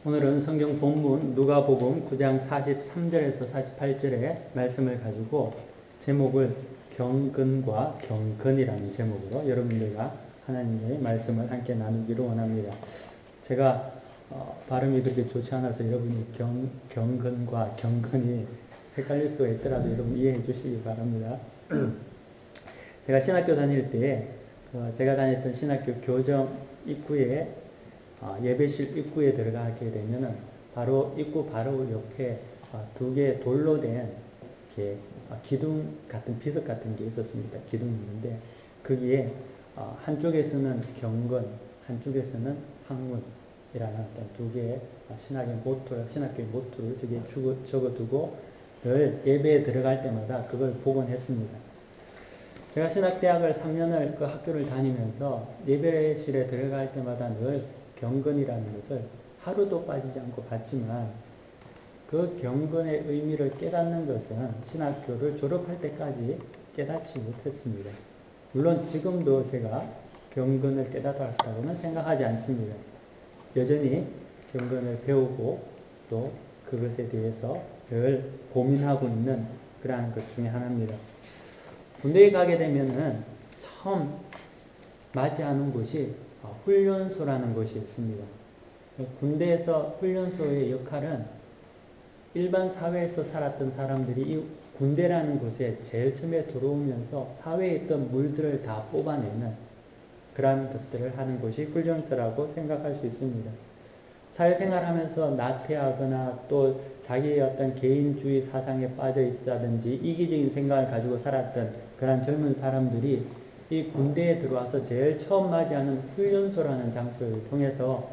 오늘은 성경 본문 누가복음 9장 43절에서 48절의 말씀을 가지고 제목을 경건과 경건이라는 제목으로 여러분들과 하나님의 말씀을 함께 나누기로 원합니다. 제가 발음이 그렇게 좋지 않아서 여러분이 경건과 경건이 헷갈릴 수가 있더라도 여러분 이해해 주시기 바랍니다. 제가 신학교 다닐 때 제가 다녔던 신학교 교정 입구에 예배실 입구에 들어가게 되면은 바로 입구 바로 옆에 두 개의 돌로 된 이렇게 기둥 같은 비석 같은 게 있었습니다. 기둥이 있는데 거기에 한쪽에서는 경건, 한쪽에서는 학문이라는 어떤 두 개의 신학교의 모토를 저기에 적어두고 늘 예배에 들어갈 때마다 그걸 보곤 했습니다. 제가 신학대학을 3년을 그 학교를 다니면서 예배실에 들어갈 때마다 늘 경건이라는 것을 하루도 빠지지 않고 봤지만 그 경건의 의미를 깨닫는 것은 신학교를 졸업할 때까지 깨닫지 못했습니다. 물론 지금도 제가 경건을 깨닫았다고는 생각하지 않습니다. 여전히 경건을 배우고 또 그것에 대해서 늘 고민하고 있는 그러한 것 중에 하나입니다. 군대에 가게 되면은 처음 맞이하는 곳이 훈련소라는 곳이 있습니다. 군대에서 훈련소의 역할은 일반 사회에서 살았던 사람들이 이 군대라는 곳에 제일 처음에 들어오면서 사회에 있던 물들을 다 뽑아내는 그러한 것들을 하는 곳이 훈련소라고 생각할 수 있습니다. 사회생활하면서 나태하거나 또 자기의 어떤 개인주의 사상에 빠져 있다든지 이기적인 생각을 가지고 살았던 그런 젊은 사람들이 이 군대에 들어와서 제일 처음 맞이하는 훈련소라는 장소를 통해서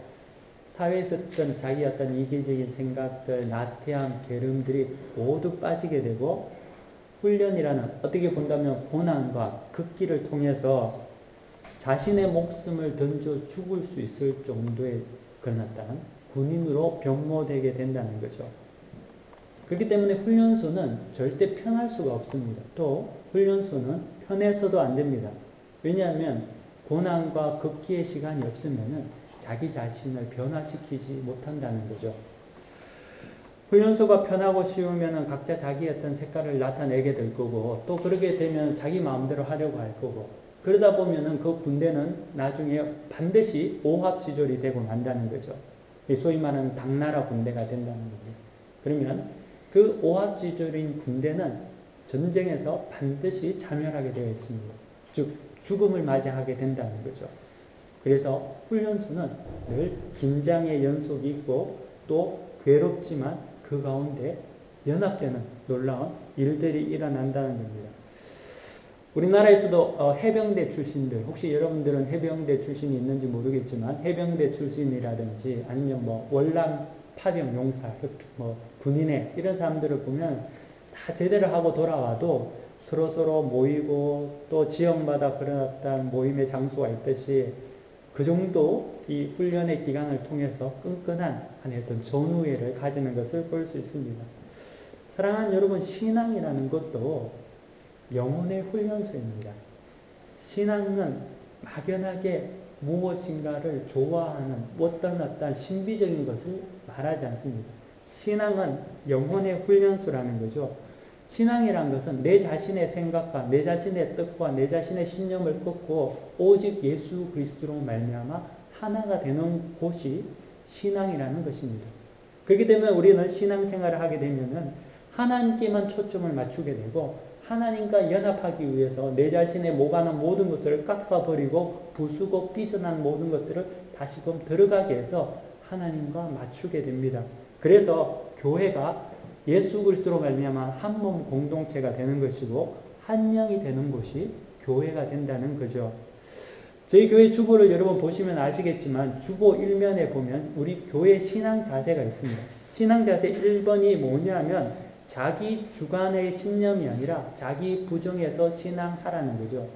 사회에서 있던 자기 어떤 이기적인 생각들, 나태함, 게으름들이 모두 빠지게 되고 훈련이라는 어떻게 본다면 고난과 극기를 통해서 자신의 목숨을 던져 죽을 수 있을 정도의 그런 어떤 군인으로 변모되게 된다는 거죠. 그렇기 때문에 훈련소는 절대 편할 수가 없습니다. 또 훈련소는 편해서도 안 됩니다. 왜냐하면 고난과 극기의 시간이 없으면 자기 자신을 변화시키지 못한다는 거죠. 훈련소가 편하고 쉬우면 각자 자기 어떤 색깔을 나타내게 될 거고 또 그렇게 되면 자기 마음대로 하려고 할 거고 그러다 보면 그 군대는 나중에 반드시 오합지졸이 되고 만다는 거죠. 소위 말하는 당나라 군대가 된다는 거예요. 그러면 그 오합지졸인 군대는 전쟁에서 반드시 참여하게 되어 있습니다. 즉 죽음을 맞이하게 된다는 거죠. 그래서 훈련소는 늘 긴장의 연속이 있고 또 괴롭지만 그 가운데 연합되는 놀라운 일들이 일어난다는 겁니다. 우리나라에서도 해병대 출신들, 혹시 여러분들은 해병대 출신이 있는지 모르겠지만 해병대 출신이라든지 아니면 월남 파병 용사, 군인회 이런 사람들을 보면 다 제대를 하고 돌아와도 서로 모이고 또 지역마다 그런 어떤 모임의 장소가 있듯이 그 정도 이 훈련의 기간을 통해서 끈끈한 어떤 전우애를 가지는 것을 볼 수 있습니다. 사랑하는 여러분, 신앙이라는 것도 영혼의 훈련소입니다. 신앙은 막연하게 무엇인가를 좋아하는 어떤 신비적인 것을 말하지 않습니다. 신앙은 영혼의 훈련소라는 거죠. 신앙이란 것은 내 자신의 생각과 내 자신의 뜻과 내 자신의 신념을 꺾고 오직 예수 그리스도로 말미암아 하나가 되는 곳이 신앙이라는 것입니다. 그렇기 때문에 우리는 신앙생활을 하게 되면 하나님께만 초점을 맞추게 되고 하나님과 연합하기 위해서 내 자신의 모가는 모든 것을 깎아버리고 부수고 삐져난 모든 것들을 다시금 들어가게 해서 하나님과 맞추게 됩니다. 그래서 교회가 예수 그리스도로 말미암아 한 몸 공동체가 되는 것이고 한 영이 되는 곳이 교회가 된다는 거죠. 저희 교회 주보를 여러분 보시면 아시겠지만 주보 1면에 보면 우리 교회 신앙 자세가 있습니다. 신앙 자세 1번이 뭐냐면 자기 주관의 신념이 아니라 자기 부정에서 신앙하라는 거죠.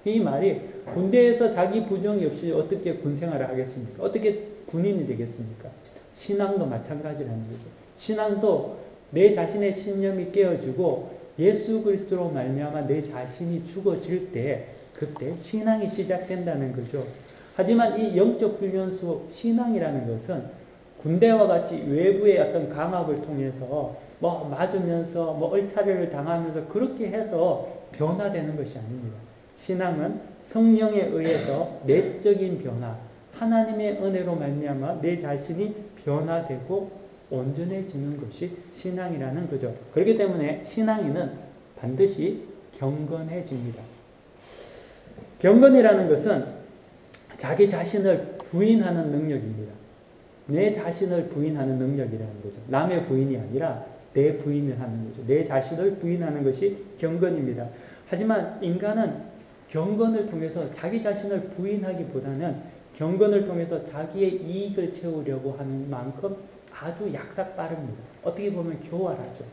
이 말이 군대에서 자기 부정이 없이 어떻게 군생활을 하겠습니까? 어떻게 군인이 되겠습니까? 신앙도 마찬가지라는 거죠. 신앙도 내 자신의 신념이 깨어지고 예수 그리스도로 말미암아 내 자신이 죽어질 때 그때 신앙이 시작된다는 거죠. 하지만 이 영적 훈련소 신앙이라는 것은 군대와 같이 외부의 어떤 강압을 통해서 뭐 맞으면서 뭐 얼차례를 당하면서 그렇게 해서 변화되는 것이 아닙니다. 신앙은 성령에 의해서 내적인 변화, 하나님의 은혜로 말미암아 내 자신이 변화되고 온전해지는 것이 신앙이라는 거죠. 그렇기 때문에 신앙인은 반드시 경건해집니다. 경건이라는 것은 자기 자신을 부인하는 능력입니다. 내 자신을 부인하는 능력이라는 거죠. 남의 부인이 아니라 내 부인을 하는 거죠. 내 자신을 부인하는 것이 경건입니다. 하지만 인간은 경건을 통해서 자기 자신을 부인하기보다는 경건을 통해서 자기의 이익을 채우려고 하는 만큼 아주 약삭빠릅니다. 어떻게 보면 교활하죠.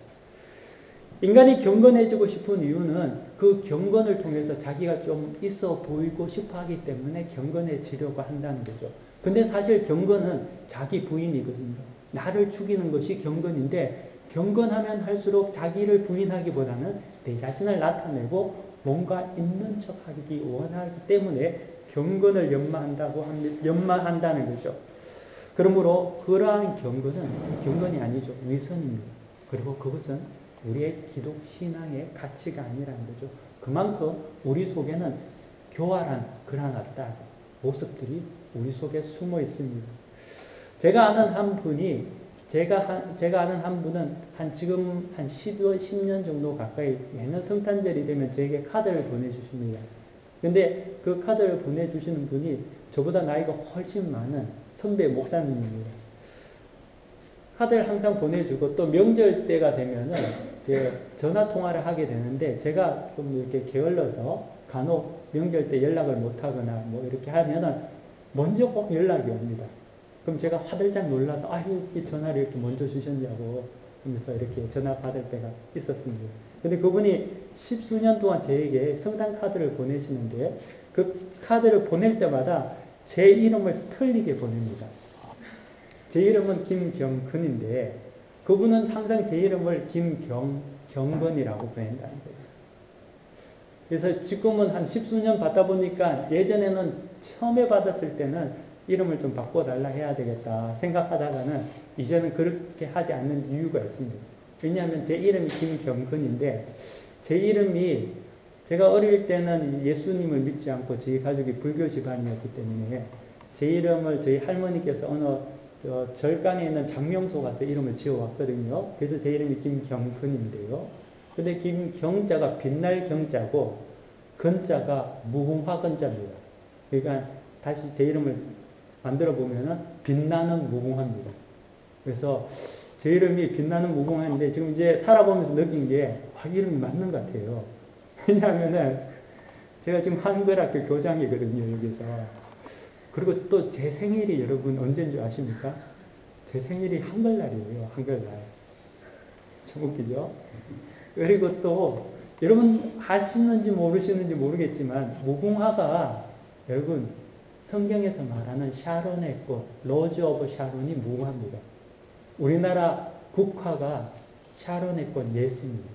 인간이 경건해지고 싶은 이유는 그 경건을 통해서 자기가 좀 있어 보이고 싶어 하기 때문에 경건해지려고 한다는 거죠. 근데 사실 경건은 자기 부인이거든요. 나를 죽이는 것이 경건인데 경건하면 할수록 자기를 부인하기보다는 내 자신을 나타내고 뭔가 있는 척하기 원하기 때문에 경건을 연마한다는 거죠. 그러므로 그러한 경건은 경건이 아니죠. 위선입니다. 그리고 그것은 우리의 기독 신앙의 가치가 아니라는 거죠. 그만큼 우리 속에는 교활한 그러한 어떤 모습들이 우리 속에 숨어 있습니다. 제가 아는 한 분은 지금 한 10년 정도 가까이 매년 성탄절이 되면 저에게 카드를 보내주십니다. 근데 그 카드를 보내주시는 분이 저보다 나이가 훨씬 많은 선배 목사님입니다. 카드를 항상 보내주고 또 명절 때가 되면은 이제 전화 통화를 하게 되는데 제가 좀 이렇게 게을러서 간혹 명절 때 연락을 못 하거나 뭐 이렇게 하면은 먼저 꼭 연락이 옵니다. 그럼 제가 화들짝 놀라서 이렇게 전화를 이렇게 먼저 주셨냐고 하면서 이렇게 전화 받을 때가 있었습니다. 근데 그분이 10수년 동안 저에게 성탄 카드를 보내시는데 그 카드를 보낼 때마다 제 이름을 틀리게 보냅니다. 제 이름은 김경근인데 그분은 항상 제 이름을 김경건이라고 보낸다는 거예요. 그래서 지금은 한 10수년 받다 보니까 예전에는 처음에 받았을 때는 이름을 좀 바꿔달라 해야 되겠다 생각하다가는 이제는 그렇게 하지 않는 이유가 있습니다. 왜냐하면 제 이름이 김경근인데 제 이름이 제가 어릴 때는 예수님을 믿지 않고 저희 가족이 불교 집안이었기 때문에 제 이름을 저희 할머니께서 어느 절간에 있는 장명소 가서 이름을 지어왔거든요. 그래서 제 이름이 김경근인데요. 근데 김경자가 빛날 경자고 건자가 무궁화 건자입니다. 그러니까 다시 제 이름을 만들어 보면은 빛나는 무궁화입니다. 그래서 제 이름이 빛나는 무궁화인데 지금 이제 살아보면서 느낀 게 이름이 맞는 것 같아요. 왜냐하면은 제가 지금 한글학교 교장이거든요, 여기서. 그리고 또 제 생일이 여러분 언제인 줄 아십니까? 제 생일이 한글날이에요, 한글날. 참 웃기죠? 그리고 또 여러분 아시는지 모르시는지 모르겠지만 무궁화가 여러분 성경에서 말하는 샤론의 꽃, 로즈 오브 샤론이 무궁화입니다. 우리나라 국화가 샤론의 꽃 예수입니다.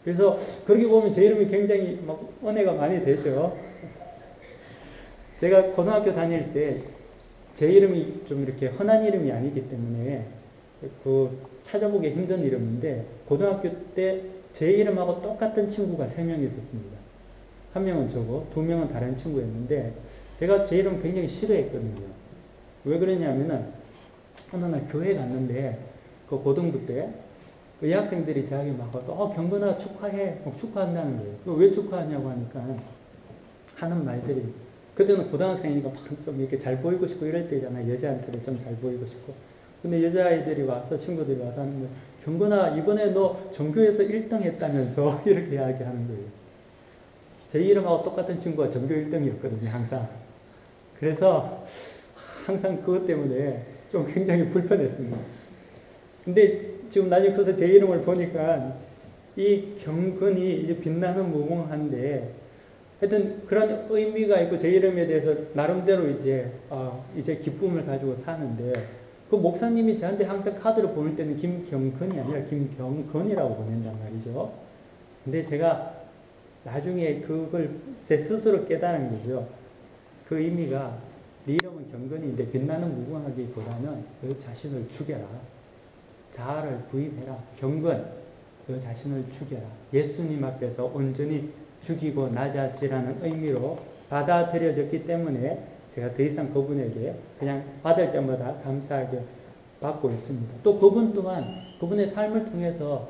그래서 그렇게 보면 제 이름이 굉장히 막 은혜가 많이 되죠. 제가 고등학교 다닐 때 제 이름이 좀 이렇게 흔한 이름이 아니기 때문에 찾아보기 힘든 이름인데 고등학교 때 제 이름하고 똑같은 친구가 3명이 있었습니다. 한 명은 저고 2명은 다른 친구였는데 제가 제 이름 굉장히 싫어했거든요. 왜 그러냐면은 어느 날 교회 갔는데 그 고등부 때 그 여학생들이 저에게 막 와서 경건아 축하해 축하한다는 거예요. 왜 축하하냐고 하니까 하는 말들이 그때는 고등학생이니까 막 좀 이렇게 잘 보이고 싶고 이럴 때잖아요. 여자한테도 좀 잘 보이고 싶고. 근데 여자아이들이 와서 친구들이 와서 하는 거예요. 경건아 이번에 너 전교에서 1등 했다면서 이렇게 이야기하는 거예요. 제 이름하고 똑같은 친구가 전교 1등이었거든요. 항상. 그래서 항상 그것 때문에 좀 굉장히 불편했습니다. 근데 지금 나중에 커서 제 이름을 보니까 이 경건이 이제 빛나는 무궁화인데 하여튼 그런 의미가 있고 제 이름에 대해서 나름대로 이제 기쁨을 가지고 사는데 그 목사님이 저한테 항상 카드를 보낼 때는 김경근이 아니라 김경건이라고 보낸단 말이죠. 근데 제가 나중에 그걸 제 스스로 깨달은 거죠. 그 의미가 네 이름은 경건인데 빛나는 무궁하기보다는 너 자신을 죽여라. 자아를 구입해라. 경건, 너 자신을 죽여라. 예수님 앞에서 온전히 죽이고 낮아지라는 의미로 받아들여졌기 때문에 제가 더 이상 그분에게 그냥 받을 때마다 감사하게 받고 있습니다. 또 그분 또한 그분의 삶을 통해서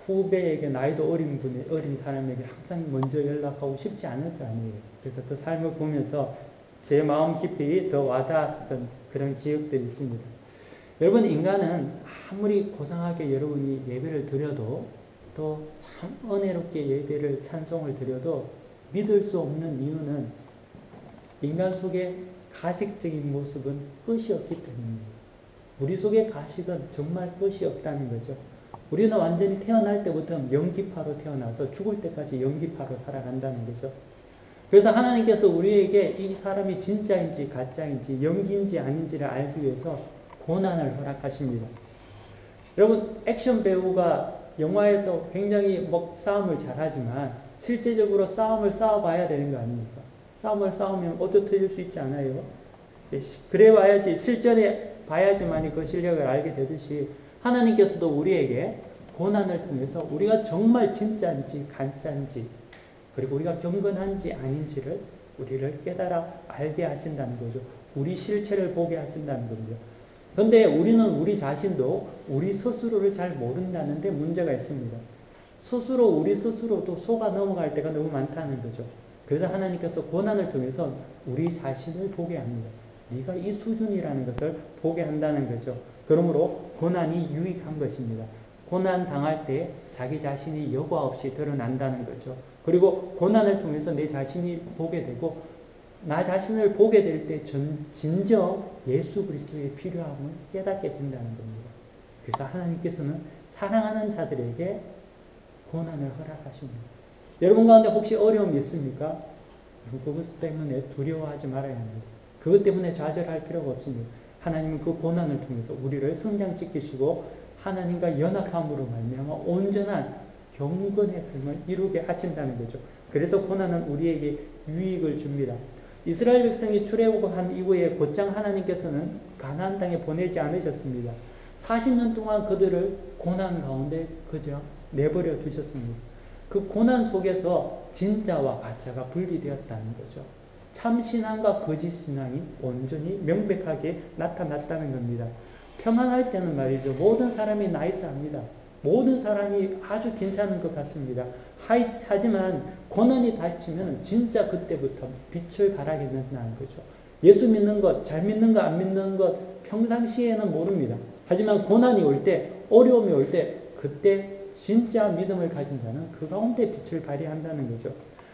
후배에게 나이도 어린 사람에게 항상 먼저 연락하고 싶지 않을 거 아니에요. 그래서 그 삶을 보면서 제 마음 깊이 더 와닿았던 그런 기억들이 있습니다. 여러분, 인간은 아무리 고상하게 여러분이 예배를 드려도 또 참 은혜롭게 예배를 찬송을 드려도 믿을 수 없는 이유는 인간 속에 가식적인 모습은 끝이 없기 때문입니다. 우리 속에 가식은 정말 끝이 없다는 거죠. 우리는 완전히 태어날 때부터 연기파로 태어나서 죽을 때까지 연기파로 살아간다는 거죠. 그래서 하나님께서 우리에게 이 사람이 진짜인지 가짜인지 연기인지 아닌지를 알기 위해서 고난을 허락하십니다. 여러분, 액션 배우가 영화에서 굉장히 싸움을 잘하지만 실제적으로 싸움을 싸워봐야 되는 거 아닙니까? 싸움을 싸우면 얻어 터질 수 있지 않아요? 그래 봐야지, 실전에 봐야지만 그 실력을 알게 되듯이 하나님께서도 우리에게 고난을 통해서 우리가 정말 진짜인지 가짜인지 그리고 우리가 경건한지 아닌지를 우리를 깨달아 알게 하신다는 거죠. 우리 실체를 보게 하신다는 겁니다. 그런데 우리는 우리 자신도 우리 스스로를 잘 모른다는 데 문제가 있습니다. 우리 스스로도 속아 넘어갈 때가 너무 많다는 거죠. 그래서 하나님께서 고난을 통해서 우리 자신을 보게 합니다. 네가 이 수준이라는 것을 보게 한다는 거죠. 그러므로 고난이 유익한 것입니다. 고난 당할 때 자기 자신이 여과 없이 드러난다는 거죠. 그리고 고난을 통해서 내 자신이 보게 되고 나 자신을 보게 될 때 진정 예수 그리스도의 필요함을 깨닫게 된다는 겁니다. 그래서 하나님께서는 사랑하는 자들에게 고난을 허락하십니다. 여러분 가운데 혹시 어려움이 있습니까? 그것 때문에 두려워하지 말아야 합니다. 그것 때문에 좌절할 필요가 없습니다. 하나님은 그 고난을 통해서 우리를 성장시키시고 하나님과 연합함으로 말미암아 온전한 경건의 삶을 이루게 하신다는 거죠. 그래서 고난은 우리에게 유익을 줍니다. 이스라엘 백성이 출애굽한 이후에 곧장 하나님께서는 가나안 땅에 보내지 않으셨습니다. 40년 동안 그들을 고난 가운데 그저 내버려 두셨습니다. 그 고난 속에서 진짜와 가짜가 분리되었다는 거죠. 참 신앙과 거짓 신앙이 온전히 명백하게 나타났다는 겁니다. 평안할 때는 말이죠. 모든 사람이 나이스합니다. 모든 사람이 아주 괜찮은 것 같습니다. 하지만 고난이 닥치면 진짜 그때부터 빛을 발하게 된다는 거죠. 예수 믿는 것, 잘 믿는 것, 안 믿는 것 평상시에는 모릅니다. 하지만 고난이 올 때, 어려움이 올 때 그때 진짜 믿음을 가진 자는 그 가운데 빛을 발휘한다는 거죠.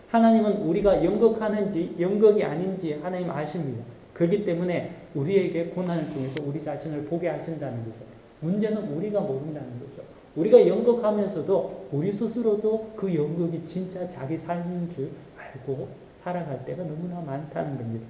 하나님은 우리가 연극하는지 연극이 아닌지 하나님 아십니다. 그렇기 때문에 우리에게 고난을 통해서 우리 자신을 보게 하신다는 거죠. 문제는 우리가 모른다는 거죠. 우리가 연극하면서도 우리 스스로도 그 연극이 진짜 자기 삶인 줄 알고 살아갈 때가 너무나 많다는 겁니다.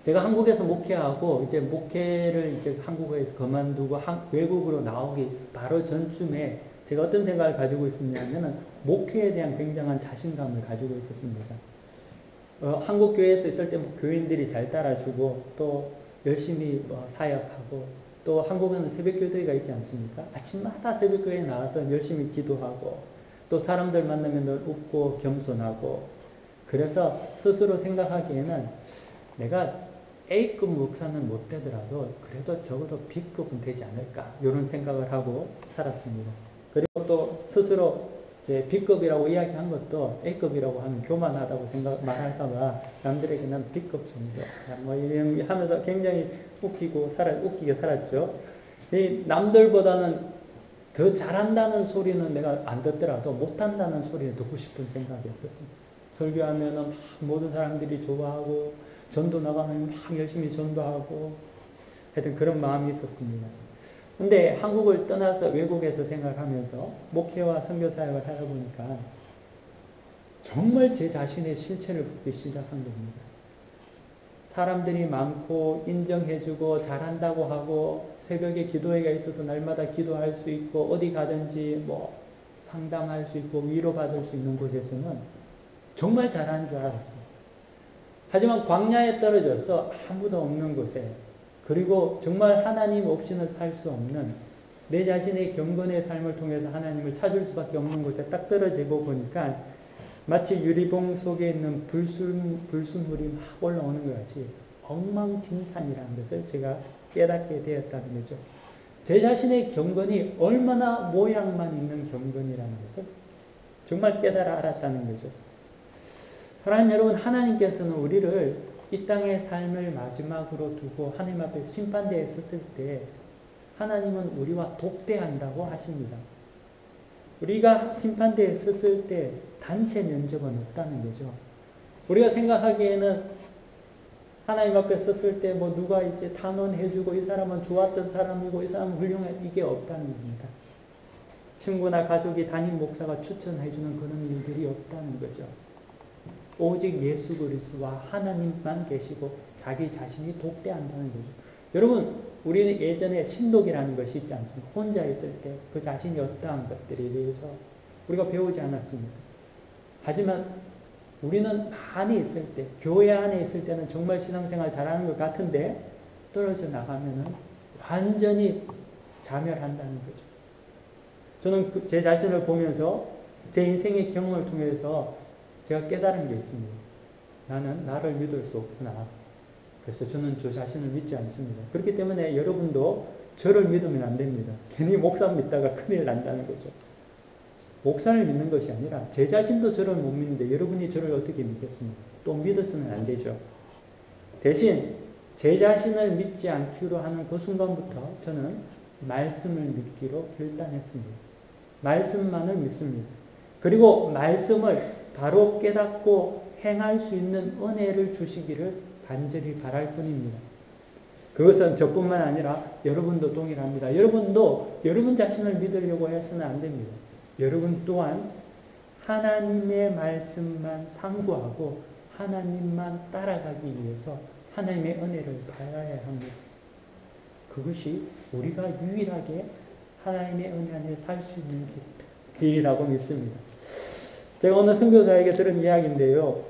제가 한국에서 목회하고 이제 목회를 이제 한국에서 그만두고 외국으로 나오기 바로 전쯤에 제가 어떤 생각을 가지고 있었냐면은 목회에 대한 굉장한 자신감을 가지고 있었습니다. 한국 교회에서 있을 때 교인들이 잘 따라주고 또 열심히 사역하고 또 한국에는 새벽교회가 있지 않습니까? 아침마다 새벽교회에 나와서 열심히 기도하고 또 사람들 만나면 늘 웃고 겸손하고 그래서 스스로 생각하기에는 내가 A급 목사는 못 되더라도 그래도 적어도 B급은 되지 않을까 이런 생각을 하고 살았습니다. 그리고 또 스스로 제 B급이라고 이야기한 것도 A급이라고 하면 교만하다고 말할까봐 남들에게 난 B급 정도 뭐 이런 하면서 굉장히 웃기게 살았죠. 남들보다는 더 잘한다는 소리는 내가 안 듣더라도 못한다는 소리를 듣고 싶은 생각이었습니다. 설교하면은 모든 사람들이 좋아하고 전도 나가면 막 열심히 전도하고 하여튼 그런 마음이 있었습니다. 근데 한국을 떠나서 외국에서 생활하면서 목회와 선교 사역을 하다 보니까 정말 제 자신의 실체를 보기 시작한 겁니다. 사람들이 많고 인정해주고 잘한다고 하고 새벽에 기도회가 있어서 날마다 기도할 수 있고 어디 가든지 상담할 수 있고 위로받을 수 있는 곳에서는 정말 잘하는 줄 알았습니다. 하지만 광야에 떨어져서 아무도 없는 곳에, 그리고 정말 하나님 없이는 살 수 없는, 내 자신의 경건의 삶을 통해서 하나님을 찾을 수밖에 없는 곳에 딱 떨어지고 보니까 마치 유리봉 속에 있는 불순물이 막 올라오는 것 같이 엉망진창이라는 것을 제가 깨닫게 되었다는 거죠. 제 자신의 경건이 얼마나 모양만 있는 경건이라는 것을 정말 깨달아 알았다는 거죠. 사랑하는 여러분, 하나님께서는 우리를 이 땅의 삶을 마지막으로 두고 하나님 앞에 심판대에 섰을 때 하나님은 우리와 독대한다고 하십니다. 우리가 심판대에 섰을 때 단체 면접은 없다는 거죠. 우리가 생각하기에는 하나님 앞에 섰을 때 뭐 누가 이제 탄원해주고 이 사람은 좋았던 사람이고 이 사람은 훌륭해, 이게 없다는 겁니다. 친구나 가족이 담임 목사가 추천해주는 그런 일들이 없다는 거죠. 오직 예수 그리스도와 하나님만 계시고 자기 자신이 독대한다는 거죠. 여러분, 우리는 예전에 신독이라는 것이 있지 않습니까? 혼자 있을 때 그 자신이 어떠한 것들에 대해서 우리가 배우지 않았습니까? 하지만 우리는 많이 있을 때, 교회 안에 있을 때는 정말 신앙생활 잘하는 것 같은데 떨어져 나가면은 완전히 자멸한다는 거죠. 저는 제 자신을 보면서 제 인생의 경험을 통해서 제가 깨달은 게 있습니다. 나는 나를 믿을 수 없구나. 그래서 저는 저 자신을 믿지 않습니다. 그렇기 때문에 여러분도 저를 믿으면 안 됩니다. 괜히 목사 믿다가 큰일 난다는 거죠. 목사를 믿는 것이 아니라 제 자신도 저를 못 믿는데 여러분이 저를 어떻게 믿겠습니까? 또 믿었으면 안 되죠. 대신 제 자신을 믿지 않기로 하는 그 순간부터 저는 말씀을 믿기로 결단했습니다. 말씀만을 믿습니다. 그리고 말씀을 바로 깨닫고 행할 수 있는 은혜를 주시기를 간절히 바랄 뿐입니다. 그것은 저뿐만 아니라 여러분도 동일합니다. 여러분도 여러분 자신을 믿으려고 해서는 안 됩니다. 여러분 또한 하나님의 말씀만 상고하고 하나님만 따라가기 위해서 하나님의 은혜를 받아야 합니다. 그것이 우리가 유일하게 하나님의 은혜 안에 살 수 있는 길이라고 믿습니다. 제가 오늘 선교사에게 들은 이야기인데요.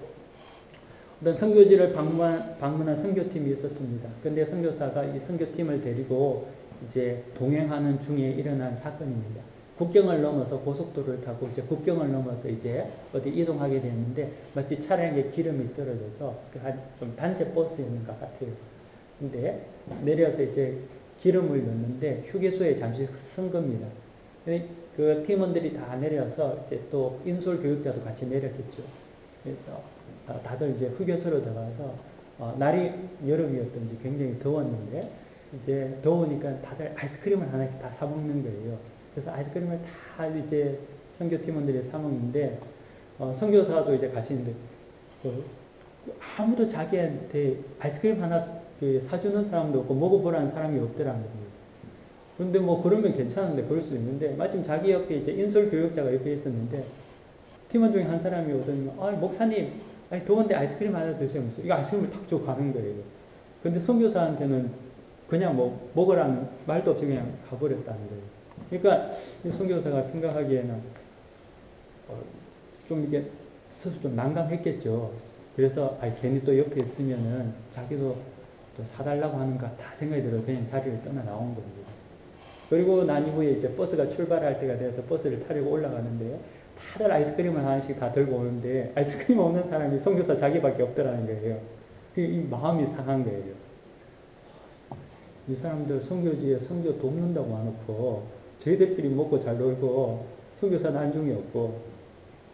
어떤 선교지를 방문한 선교팀이 있었습니다. 근데 선교사가 이 선교팀을 데리고 이제 동행하는 중에 일어난 사건입니다. 국경을 넘어서 고속도로를 타고 이제 국경을 넘어서 이제 어디 이동하게 됐는데 마치 차량에 기름이 떨어져서 좀 단체 버스였는 것 같아요. 근데 내려서 이제 기름을 넣는데 휴게소에 잠시 선 겁니다. 그 팀원들이 다 내려서 이제 또 인솔 교육자도 같이 내렸겠죠. 그래서 다들 이제 휴게소로 들어가서 날이 여름이었던지 굉장히 더웠는데 이제 더우니까 다들 아이스크림을 하나씩 다 사 먹는 거예요. 그래서 아이스크림을 다 이제 선교 팀원들이 사 먹는데 선교사도 이제 가시는데 아무도 자기한테 아이스크림 하나 사주는 사람도 없고 먹어보라는 사람이 없더라는 거예요. 근데 뭐 그러면 괜찮은데 그럴 수 있는데 마침 자기 옆에 이제 인솔 교육자가 옆에 있었는데 팀원 중에 한 사람이 오더니 목사님 더운데 아이스크림 하나 드시면서 이거 아이스크림을 탁 주고 가는 거예요. 근데 선교사한테는 그냥 뭐 먹으라는 말도 없이 그냥 가버렸다는 거예요. 그러니까 이 선교사가 생각하기에는 좀 이게 스스로 좀 난감했겠죠. 그래서 괜히 또 옆에 있으면은 자기도 또 사달라고 하는가 다 생각이 들어 그냥 자리를 떠나 나온 겁니다. 그리고 난 이후에 이제 버스가 출발할 때가 돼서 버스를 타려고 올라가는데요. 다들 아이스크림을 하나씩 다 들고 오는데 아이스크림 없는 사람이 선교사 자기밖에 없더라는 거예요. 이 마음이 상한 거예요. 이 사람들 선교지에 선교 돕는다고 해놓고 저희들끼리 먹고 잘 놀고 선교사 난중이 없고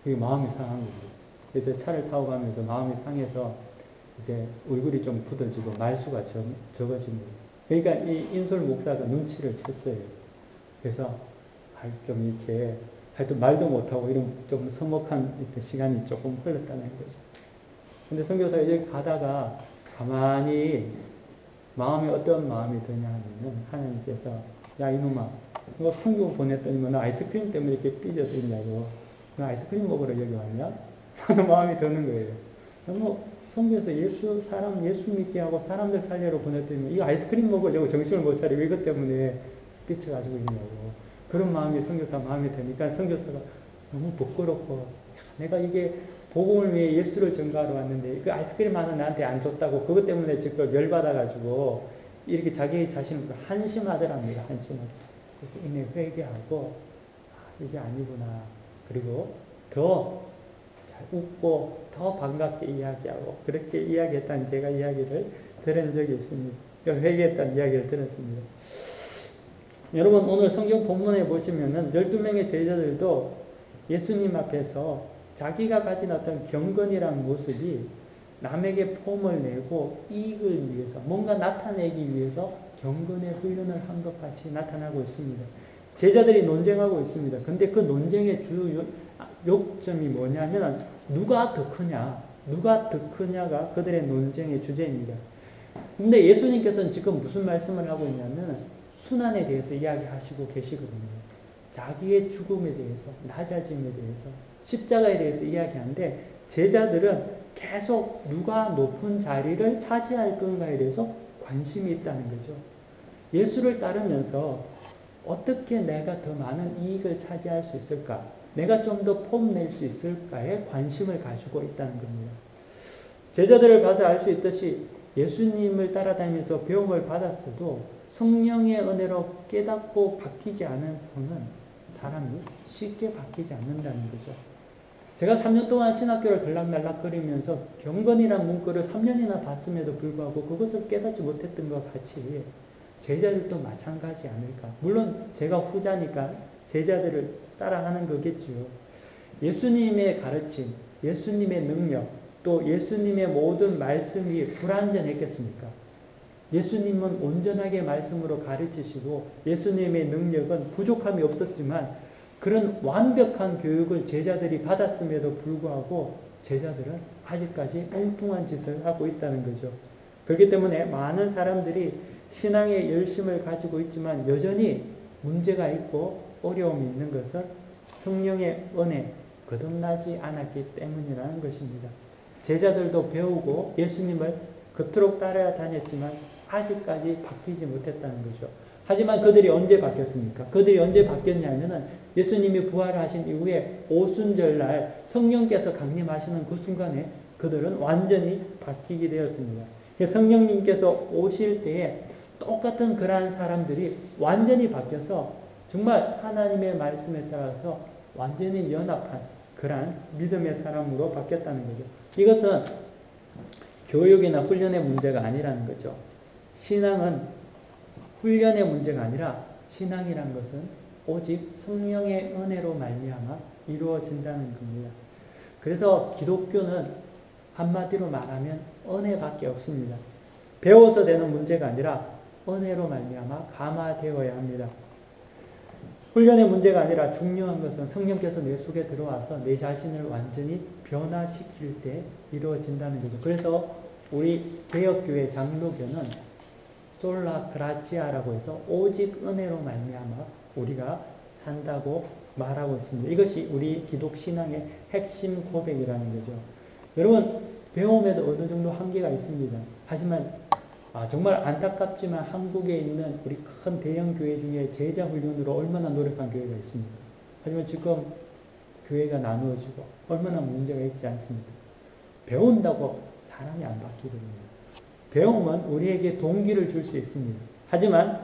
그게 마음이 상한 거예요. 그래서 차를 타고 가면서 마음이 상해서 이제 얼굴이 좀 굳어지고 말수가 적어진 거예요. 그러니까 이 인솔 목사가 눈치를 챘어요. 그래서 좀 이렇게 하여튼 말도 못하고 이런 좀 서먹한 시간이 조금 흘렀다는 거죠. 근데 선교사가 이제 가다가 가만히 마음에 어떤 마음이 드냐 하면 하나님께서 야 이놈아 너 선교 보냈더니 너 아이스크림 때문에 이렇게 삐져서 있냐고 너 아이스크림 먹으러 여기 왔냐? 하는 마음이 드는 거예요. 뭐 선교에서 예수 믿게 하고 사람들 살려고 보냈더니 이 아이스크림 먹으려고 정신을 못 차리고 이것 때문에 삐쳐가지고 있냐고 그런 마음이 선교사 마음에 드니까 선교사가 너무 부끄럽고 내가 이게 복음을 위해 예수를 전가하러 왔는데 그 아이스크림 하나 나한테 안 줬다고 그것 때문에 지금 열받아가지고 이렇게 자기 자신을 한심하더랍니다. 한심하다. 그래서 이내 회개하고 이게 아니구나. 그리고 더 잘 웃고 더 반갑게 이야기하고 그렇게 이야기했다는 제가 이야기를 들은 적이 있습니다. 회개했다는 이야기를 들었습니다. 여러분 오늘 성경 본문에 보시면은 12명의 제자들도 예수님 앞에서 자기가 가진 어떤 경건이라는 모습이 남에게 폼을 내고 이익을 위해서 뭔가 나타내기 위해서 경건의 훈련을 한 것 같이 나타나고 있습니다. 제자들이 논쟁하고 있습니다. 근데 그 논쟁의 주 요점이 뭐냐면 누가 더 크냐, 누가 더 크냐가 그들의 논쟁의 주제입니다. 근데 예수님께서는 지금 무슨 말씀을 하고 있냐면 순환에 대해서 이야기하시고 계시거든요. 자기의 죽음에 대해서, 낮아짐에 대해서, 십자가에 대해서 이야기하는데 제자들은 계속 누가 높은 자리를 차지할 건가에 대해서 관심이 있다는 거죠. 예수를 따르면서 어떻게 내가 더 많은 이익을 차지할 수 있을까? 내가 좀 더 폼낼 수 있을까에 관심을 가지고 있다는 겁니다. 제자들을 봐서 알 수 있듯이 예수님을 따라다니면서 배움을 받았어도 성령의 은혜로 깨닫고 바뀌지 않은 분은 사람이 쉽게 바뀌지 않는다는 거죠. 제가 3년 동안 신학교를 들락날락거리면서 경건이란 문구를 3년이나 봤음에도 불구하고 그것을 깨닫지 못했던 것 같이 제자들도 마찬가지 아닐까. 물론 제가 후자니까 제자들을 따라하는 거겠지요. 예수님의 가르침, 예수님의 능력, 또 예수님의 모든 말씀이 불완전했겠습니까? 예수님은 온전하게 말씀으로 가르치시고 예수님의 능력은 부족함이 없었지만 그런 완벽한 교육을 제자들이 받았음에도 불구하고 제자들은 아직까지 엉뚱한 짓을 하고 있다는 거죠. 그렇기 때문에 많은 사람들이 신앙의 열심을 가지고 있지만 여전히 문제가 있고 어려움이 있는 것은 성령의 은혜 거듭나지 않았기 때문이라는 것입니다. 제자들도 배우고 예수님을 그토록 따라다녔지만 아직까지 바뀌지 못했다는 거죠. 하지만 그들이 언제 바뀌었습니까? 그들이 언제 바뀌었냐면은 예수님이 부활하신 이후에 오순절날 성령께서 강림하시는 그 순간에 그들은 완전히 바뀌게 되었습니다. 성령님께서 오실 때에 똑같은 그러한 사람들이 완전히 바뀌어서 정말 하나님의 말씀에 따라서 완전히 연합한 그러한 믿음의 사람으로 바뀌었다는 거죠. 이것은 교육이나 훈련의 문제가 아니라는 거죠. 신앙은 훈련의 문제가 아니라 신앙이란 것은 오직 성령의 은혜로 말미암아 이루어진다는 겁니다. 그래서 기독교는 한마디로 말하면 은혜밖에 없습니다. 배워서 되는 문제가 아니라 은혜로 말미암아 감화되어야 합니다. 훈련의 문제가 아니라 중요한 것은 성령께서 내 속에 들어와서 내 자신을 완전히 변화시킬 때 이루어진다는 거죠. 그래서 우리 개혁교회 장로교는 솔라 그라치아라고 해서 오직 은혜로 말미암아 우리가 산다고 말하고 있습니다. 이것이 우리 기독 신앙의 핵심 고백이라는 거죠. 여러분 배움에도 어느 정도 한계가 있습니다. 하지만 정말 안타깝지만 한국에 있는 우리 큰 대형 교회 중에 제자 훈련으로 얼마나 노력한 교회가 있습니다. 하지만 지금 교회가 나누어지고 얼마나 문제가 있지 않습니까? 배운다고 사람이 안 바뀌거든요. 배움은 우리에게 동기를 줄 수 있습니다. 하지만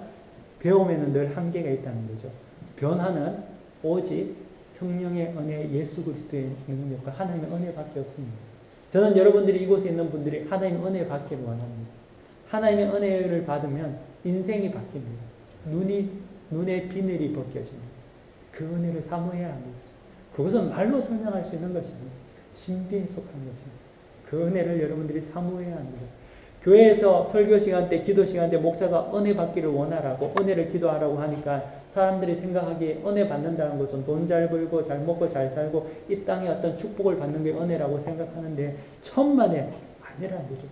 배움에는 늘 한계가 있다는 거죠. 변화는 오직 성령의 은혜, 예수 그리스도의 능력과 하나님의 은혜밖에 없습니다. 저는 여러분들이 이곳에 있는 분들이 하나님의 은혜 받기를 원합니다. 하나님의 은혜를 받으면 인생이 바뀝니다. 눈의 비늘이 벗겨집니다. 그 은혜를 사모해야 합니다. 그것은 말로 설명할 수 있는 것입니다. 신비에 속한 것입니다. 그 은혜를 여러분들이 사모해야 합니다. 교회에서 설교 시간 때, 기도 시간 때 목사가 은혜 받기를 원하라고 은혜를 기도하라고 하니까 사람들이 생각하기에 은혜 받는다는 것은 돈 잘 벌고 잘 먹고 잘 살고 이 땅에 어떤 축복을 받는 게 은혜라고 생각하는데 천만에 아니라는 거죠.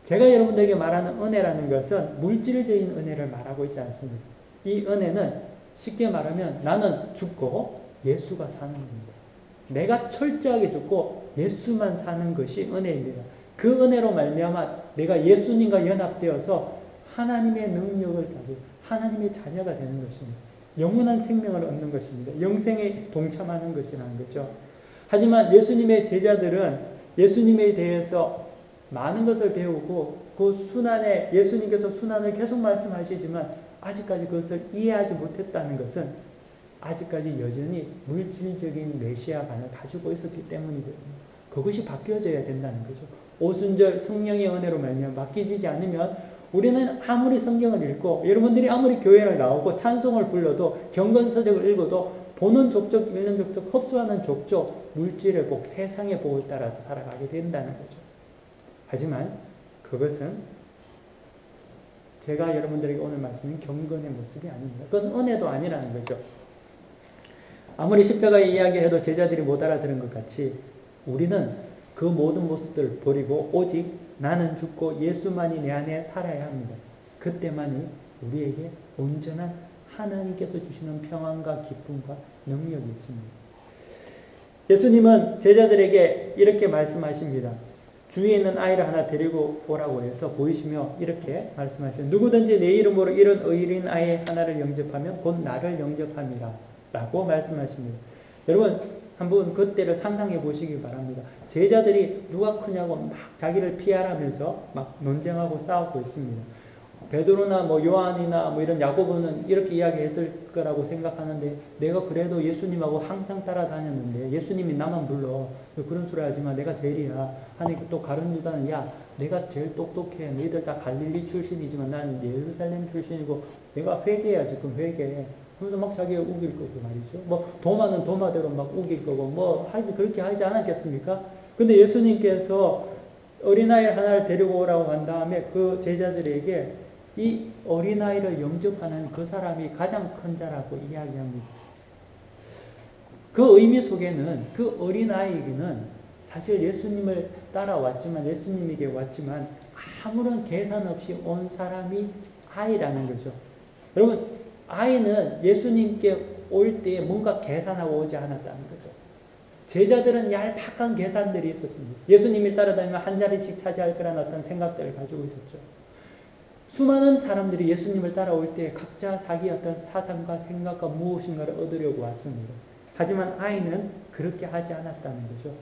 제가 여러분들에게 말하는 은혜라는 것은 물질적인 은혜를 말하고 있지 않습니다. 이 은혜는 쉽게 말하면 나는 죽고 예수가 사는 겁니다. 내가 철저하게 죽고 예수만 사는 것이 은혜입니다. 그 은혜로 말미암아 내가 예수님과 연합되어서 하나님의 능력을 가지고 하나님의 자녀가 되는 것입니다. 영원한 생명을 얻는 것입니다. 영생에 동참하는 것이라는 거죠. 하지만 예수님의 제자들은 예수님에 대해서 많은 것을 배우고 그 순환에 예수님께서 순환을 계속 말씀하시지만 아직까지 그것을 이해하지 못했다는 것은 아직까지 여전히 물질적인 메시아관을 가지고 있었기 때문이거든요. 그것이 바뀌어져야 된다는 거죠. 오순절 성령의 은혜로 말미암아 바뀌지 않으면 우리는 아무리 성경을 읽고 여러분들이 아무리 교회를 나오고 찬송을 불러도 경건서적을 읽어도 보는 족족, 읽는 족족, 흡수하는 족족, 물질의 복, 세상의 복을 따라서 살아가게 된다는 거죠. 하지만 그것은 제가 여러분들에게 오늘 말씀인 경건의 모습이 아닙니다. 그건 은혜도 아니라는 거죠. 아무리 십자가의 이야기를 해도 제자들이 못 알아들은 것 같이 우리는 그 모든 모습들을 버리고 오직 나는 죽고 예수만이 내 안에 살아야 합니다. 그때만이 우리에게 온전한 하나님께서 주시는 평안과 기쁨과 능력이 있습니다. 예수님은 제자들에게 이렇게 말씀하십니다. 주위에 있는 아이를 하나 데리고 오라고 해서 보이시며 이렇게 말씀하십니다. 누구든지 내 이름으로 이런 어린 아이 하나를 영접하면 곧 나를 영접함이라 라고 말씀하십니다. 여러분 한번 그때를 상상해 보시기 바랍니다. 제자들이 누가 크냐고 막 자기를 피하라면서 막 논쟁하고 싸우고 있습니다. 베드로나 요한이나 이런 야고보는 이렇게 이야기했을 거라고 생각하는데 내가 그래도 예수님하고 항상 따라다녔는데 예수님이 나만 불러 그런 소리 하지만 내가 제일이야 하니 또 다른 유다는 야 내가 제일 똑똑해 너희들 다 갈릴리 출신이지만 나는 예루살렘 출신이고 내가 회개야 지금 회개 그러면서 막 자기가 우길 거고 말이죠. 도마는 도마대로 막 우길 거고 그렇게 하지 않았겠습니까? 근데 예수님께서 어린아이 하나를 데리고 오라고 한 다음에 그 제자들에게 이 어린아이를 영접하는 그 사람이 가장 큰 자라고 이야기합니다. 그 의미 속에는 그 어린아이는 사실 예수님을 따라왔지만 예수님에게 왔지만 아무런 계산 없이 온 사람이 아이라는 거죠. 여러분 아이는 예수님께 올 때 뭔가 계산하고 오지 않았다는 거죠. 제자들은 얄팍한 계산들이 있었습니다. 예수님을 따라다니면 한 자리씩 차지할 거라는 어떤 생각들을 가지고 있었죠. 수많은 사람들이 예수님을 따라올 때 각자 자기 어떤 사상과 생각과 무엇인가를 얻으려고 왔습니다. 하지만 아이는 그렇게 하지 않았다는 거죠.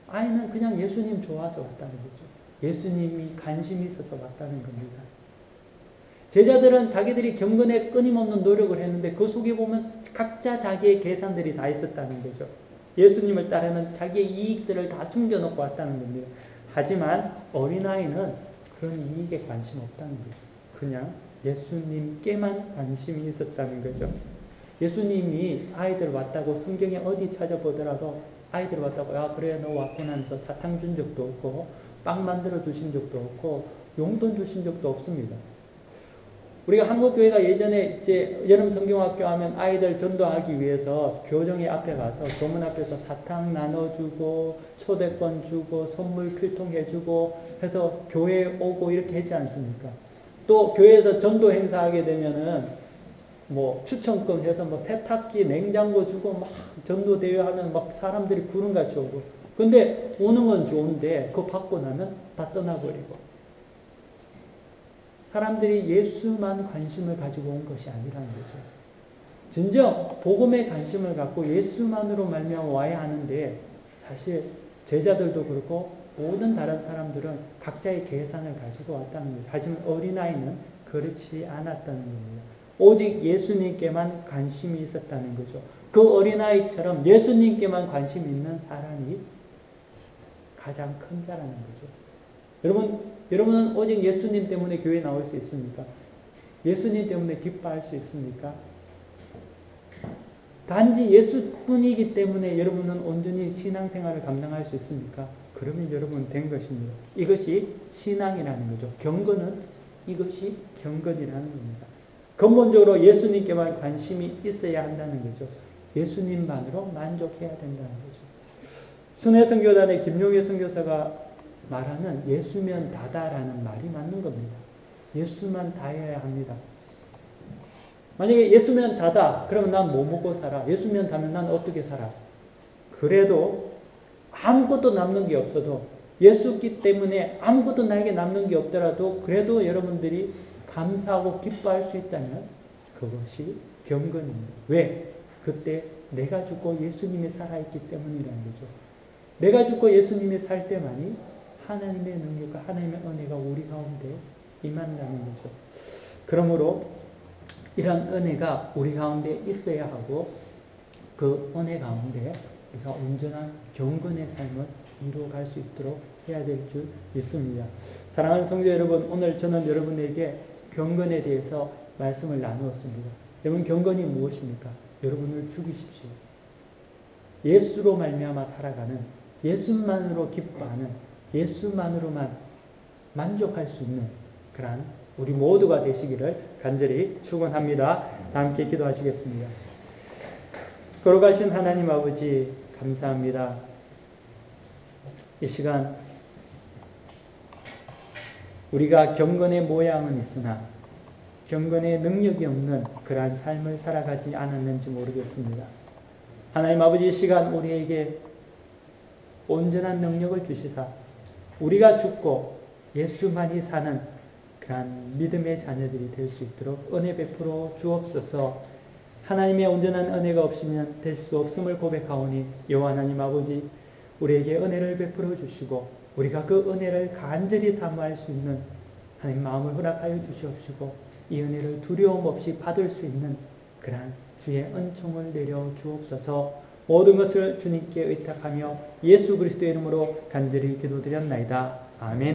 아이는 그냥 예수님 좋아서 왔다는 거죠. 예수님이 관심이 있어서 왔다는 겁니다. 제자들은 자기들이 경건에 끊임없는 노력을 했는데 그 속에 보면 각자 자기의 계산들이 다 있었다는 거죠. 예수님을 따르는 자기의 이익들을 다 숨겨놓고 왔다는 겁니다. 하지만 어린아이는 그런 이익에 관심 없다는 거죠. 그냥 예수님께만 관심이 있었다는 거죠. 예수님이 아이들 왔다고 성경에 어디 찾아보더라도 아이들 왔다고 야 그래 너 왔구나 하면서 사탕 준 적도 없고 빵 만들어 주신 적도 없고 용돈 주신 적도 없습니다. 우리가 한국교회가 예전에 이제 여름 성경학교 하면 아이들 전도하기 위해서 교정의 앞에 가서 교문 앞에서 사탕 나눠주고 초대권 주고 선물 필통 해주고 해서 교회에 오고 이렇게 했지 않습니까? 또 교회에서 전도 행사하게 되면은 추천권 해서 세탁기 냉장고 주고 막 전도 대회 하면 막 사람들이 구름같이 오고 근데 오는 건 좋은데 그거 받고 나면 다 떠나버리고 사람들이 예수만 관심을 가지고 온 것이 아니라는 거죠. 진정 복음에 관심을 갖고 예수만으로 말미암아 와야 하는데 사실 제자들도 그렇고 모든 다른 사람들은 각자의 계산을 가지고 왔다는 거죠. 하지만 어린아이는 그렇지 않았다는 겁니다. 오직 예수님께만 관심이 있었다는 거죠. 그 어린아이처럼 예수님께만 관심이 있는 사람이 가장 큰 자라는 거죠. 여러분은 오직 예수님 때문에 교회에 나올 수 있습니까? 예수님 때문에 기뻐할 수 있습니까? 단지 예수뿐이기 때문에 여러분은 온전히 신앙생활을 감당할 수 있습니까? 그러면 여러분 된 것입니다. 이것이 신앙이라는 거죠. 경건은 이것이 경건이라는 겁니다. 근본적으로 예수님께만 관심이 있어야 한다는 거죠. 예수님만으로 만족해야 된다는 거죠. 순회선교단의 김용희 선교사가 말하는 예수면 다다라는 말이 맞는 겁니다. 예수만 다여야 합니다. 만약에 예수면 다다 그러면 난 뭐 먹고 살아? 예수면 다면 난 어떻게 살아? 그래도 아무것도 남는 게 없어도 예수기 때문에 아무것도 나에게 남는 게 없더라도 그래도 여러분들이 감사하고 기뻐할 수 있다면 그것이 경건입니다. 왜? 그때 내가 죽고 예수님이 살아있기 때문이라는 거죠. 내가 죽고 예수님이 살 때만이 하나님의 능력과 하나님의 은혜가 우리 가운데 임한다는 거죠. 그러므로 이런 은혜가 우리 가운데 있어야 하고 그 은혜 가운데 우리가 온전한 경건의 삶을 이루어갈 수 있도록 해야 될 줄 믿습니다. 사랑하는 성도 여러분, 오늘 저는 여러분에게 경건에 대해서 말씀을 나누었습니다. 여러분, 경건이 무엇입니까? 여러분을 죽이십시오. 예수로 말미암아 살아가는, 예수만으로 기뻐하는, 예수만으로만 만족할 수 있는 그러한 우리 모두가 되시기를 간절히 축원합니다. 다 함께 기도하시겠습니다. 거룩하신 하나님 아버지, 감사합니다. 이 시간 우리가 경건의 모양은 있으나 경건의 능력이 없는 그러한 삶을 살아가지 않았는지 모르겠습니다. 하나님 아버지, 이 시간 우리에게 온전한 능력을 주시사 우리가 죽고 예수만이 사는 그러한 믿음의 자녀들이 될 수 있도록 은혜 베풀어 주옵소서. 하나님의 온전한 은혜가 없으면 될 수 없음을 고백하오니 여호와 하나님 아버지, 우리에게 은혜를 베풀어 주시고 우리가 그 은혜를 간절히 사모할 수 있는 하나님 마음을 허락하여 주시옵시고 이 은혜를 두려움 없이 받을 수 있는 그러한 주의 은총을 내려 주옵소서. 모든 것을 주님께 의탁하며 예수 그리스도의 이름으로 간절히 기도드렸나이다. 아멘.